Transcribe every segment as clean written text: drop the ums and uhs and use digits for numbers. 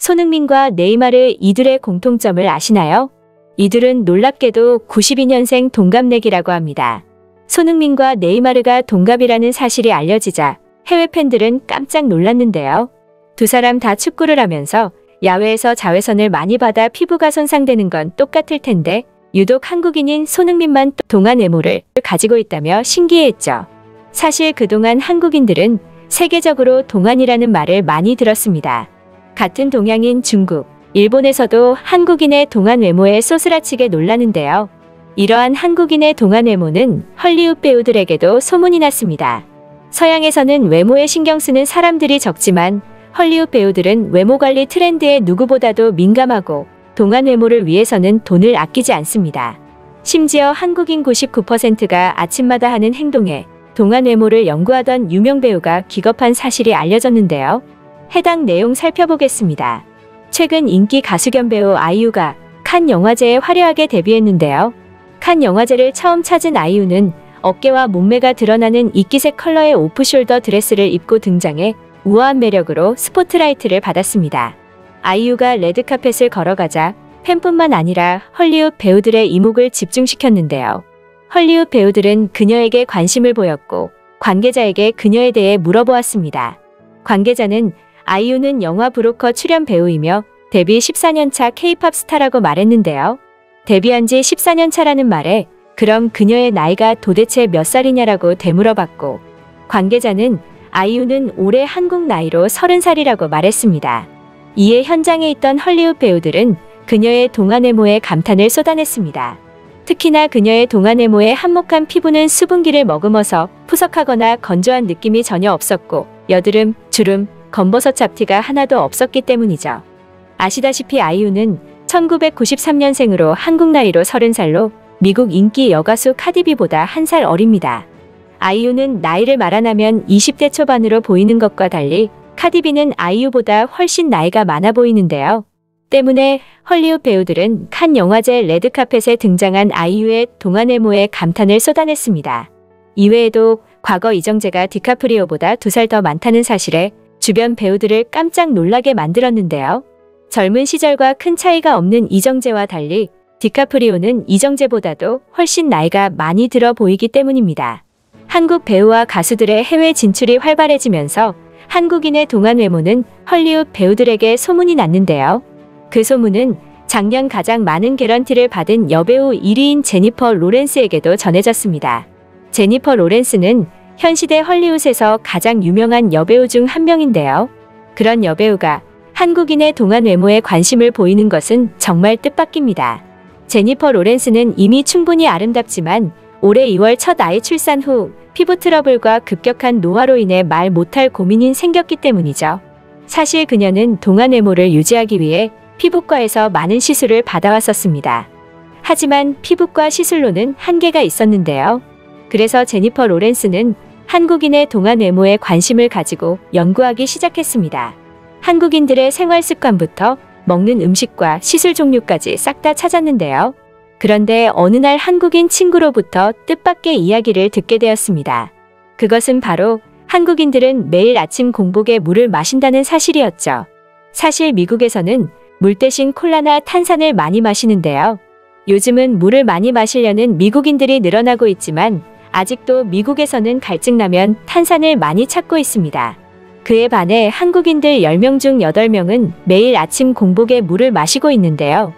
손흥민과 네이마르 이둘의 공통점을 아시나요? 이둘은 놀랍게도 92년생 동갑내기라고 합니다. 손흥민과 네이마르가 동갑이라는 사실이 알려지자 해외 팬들은 깜짝 놀랐는데요. 두 사람 다 축구를 하면서 야외에서 자외선을 많이 받아 피부가 손상되는 건 똑같을 텐데 유독 한국인인 손흥민만 동안 외모를 가지고 있다며 신기해했죠. 사실 그동안 한국인들은 세계적으로 동안이라는 말을 많이 들었습니다. 같은 동양인 중국, 일본에서도 한국인의 동안 외모에 쏘스라치게 놀라는데요. 이러한 한국인의 동안 외모는 헐리우드 배우들에게도 소문이 났습니다. 서양에서는 외모에 신경 쓰는 사람들이 적지만 헐리우드 배우들은 외모 관리 트렌드에 누구보다도 민감하고 동안 외모를 위해서는 돈을 아끼지 않습니다. 심지어 한국인 99%가 아침마다 하는 행동에 동안 외모를 연구하던 유명 배우가 기겁한 사실이 알려졌는데요. 해당 내용 살펴보겠습니다. 최근 인기 가수 겸 배우 아이유가 칸 영화제에 화려하게 데뷔했는데요. 칸 영화제를 처음 찾은 아이유는 어깨와 몸매가 드러나는 이끼색 컬러의 오프숄더 드레스를 입고 등장해 우아한 매력으로 스포트라이트를 받았습니다. 아이유가 레드카펫을 걸어가자 팬뿐만 아니라 헐리우드 배우들의 이목을 집중시켰는데요. 헐리우드 배우들은 그녀에게 관심을 보였고 관계자에게 그녀에 대해 물어보았습니다. 관계자는 아이유는 영화 브로커 출연 배우이며 데뷔 14년차 K-팝 스타라고 말했는데요. 데뷔한 지 14년 차라는 말에 그럼 그녀의 나이가 도대체 몇 살이냐라고 되물어봤고 관계자는 아이유는 올해 한국 나이로 30살이라고 말했습니다. 이에 현장에 있던 헐리우드 배우들은 그녀의 동안 외모에 감탄을 쏟아냈습니다. 특히나 그녀의 동안 외모의 한몫한 피부는 수분기를 머금어서 푸석하거나 건조한 느낌이 전혀 없었고 여드름, 주름, 검버섯 잡티가 하나도 없었기 때문이죠. 아시다시피 아이유는 1993년생으로 한국 나이로 30살로 미국 인기 여가수 카디비보다 1살 어립니다. 아이유는 나이를 말하면 20대 초반으로 보이는 것과 달리 카디비는 아이유보다 훨씬 나이가 많아 보이는데요. 때문에 헐리우드 배우들은 칸 영화제 레드카펫에 등장한 아이유의 동안 외모에 감탄을 쏟아냈습니다. 이외에도 과거 이정재가 디카프리오보다 2살 더 많다는 사실에 주변 배우들을 깜짝 놀라게 만들었는데요. 젊은 시절과 큰 차이가 없는 이정재와 달리 디카프리오는 이정재보다도 훨씬 나이가 많이 들어 보이기 때문입니다. 한국 배우와 가수들의 해외 진출이 활발해지면서 한국인의 동안 외모는 헐리우드 배우들에게 소문이 났는데요. 그 소문은 작년 가장 많은 개런티를 받은 여배우 1위인 제니퍼 로렌스에게도 전해졌습니다. 제니퍼 로렌스는 현 시대 헐리우드에서 가장 유명한 여배우 중 한 명인데요. 그런 여배우가 한국인의 동안 외모에 관심을 보이는 것은 정말 뜻밖입니다. 제니퍼 로렌스는 이미 충분히 아름답지만 올해 2월 첫 아이 출산 후 피부 트러블과 급격한 노화로 인해 말 못할 고민이 생겼기 때문이죠. 사실 그녀는 동안 외모를 유지하기 위해 피부과에서 많은 시술을 받아왔었습니다. 하지만 피부과 시술로는 한계가 있었는데요. 그래서 제니퍼 로렌스는 한국인의 동안 외모에 관심을 가지고 연구하기 시작했습니다. 한국인들의 생활 습관부터 먹는 음식과 시술 종류까지 싹 다 찾았는데요. 그런데 어느 날 한국인 친구로부터 뜻밖의 이야기를 듣게 되었습니다. 그것은 바로 한국인들은 매일 아침 공복에 물을 마신다는 사실이었죠. 사실 미국에서는 물 대신 콜라나 탄산을 많이 마시는데요. 요즘은 물을 많이 마시려는 미국인들이 늘어나고 있지만 아직도 미국에서는 갈증나면 탄산을 많이 찾고 있습니다. 그에 반해 한국인들 10명 중 8명은 매일 아침 공복에 물을 마시고 있는데요.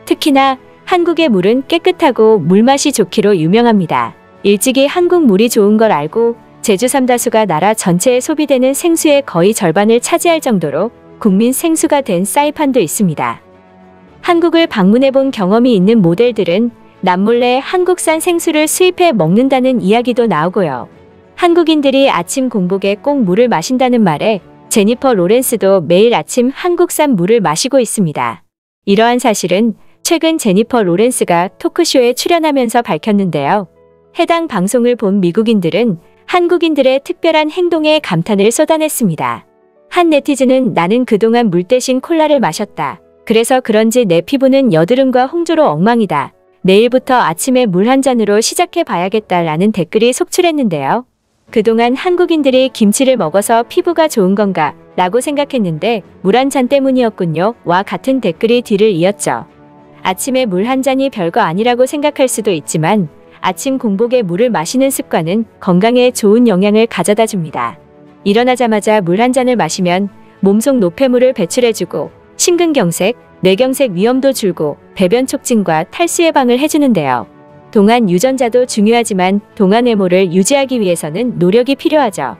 특히나 한국의 물은 깨끗하고 물맛이 좋기로 유명합니다. 일찍이 한국 물이 좋은 걸 알고 제주 삼다수가 나라 전체에 소비되는 생수의 거의 절반을 차지할 정도로 국민 생수가 된 사이판도 있습니다. 한국을 방문해본 경험이 있는 모델들은 남몰래 한국산 생수를 수입해 먹는다는 이야기도 나오고요. 한국인들이 아침 공복에 꼭 물을 마신다는 말에 제니퍼 로렌스도 매일 아침 한국산 물을 마시고 있습니다. 이러한 사실은 최근 제니퍼 로렌스가 토크쇼에 출연하면서 밝혔는데요. 해당 방송을 본 미국인들은 한국인들의 특별한 행동에 감탄을 쏟아냈습니다. 한 네티즌은 나는 그동안 물 대신 콜라를 마셨다. 그래서 그런지 내 피부는 여드름과 홍조로 엉망이다. 내일부터 아침에 물 한 잔으로 시작해 봐야겠다라는 댓글이 속출했는데요. 그동안 한국인들이 김치를 먹어서 피부가 좋은 건가? 라고 생각했는데 물 한 잔 때문이었군요. 와 같은 댓글이 뒤를 이었죠. 아침에 물 한 잔이 별거 아니라고 생각할 수도 있지만 아침 공복에 물을 마시는 습관은 건강에 좋은 영향을 가져다 줍니다. 일어나자마자 물 한 잔을 마시면 몸속 노폐물을 배출해주고 심근경색, 뇌경색 위험도 줄고 배변 촉진과 탈수 예방을 해주는데요. 동안 유전자도 중요하지만 동안 외모를 유지하기 위해서는 노력이 필요하죠.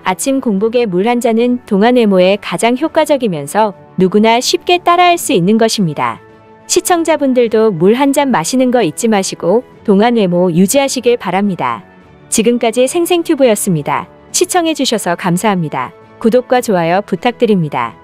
아침 공복에 물 한 잔은 동안 외모에 가장 효과적이면서 누구나 쉽게 따라할 수 있는 것입니다. 시청자분들도 물 한 잔 마시는 거 잊지 마시고 동안 외모 유지하시길 바랍니다. 지금까지 생생튜브였습니다. 시청해주셔서 감사합니다. 구독과 좋아요 부탁드립니다.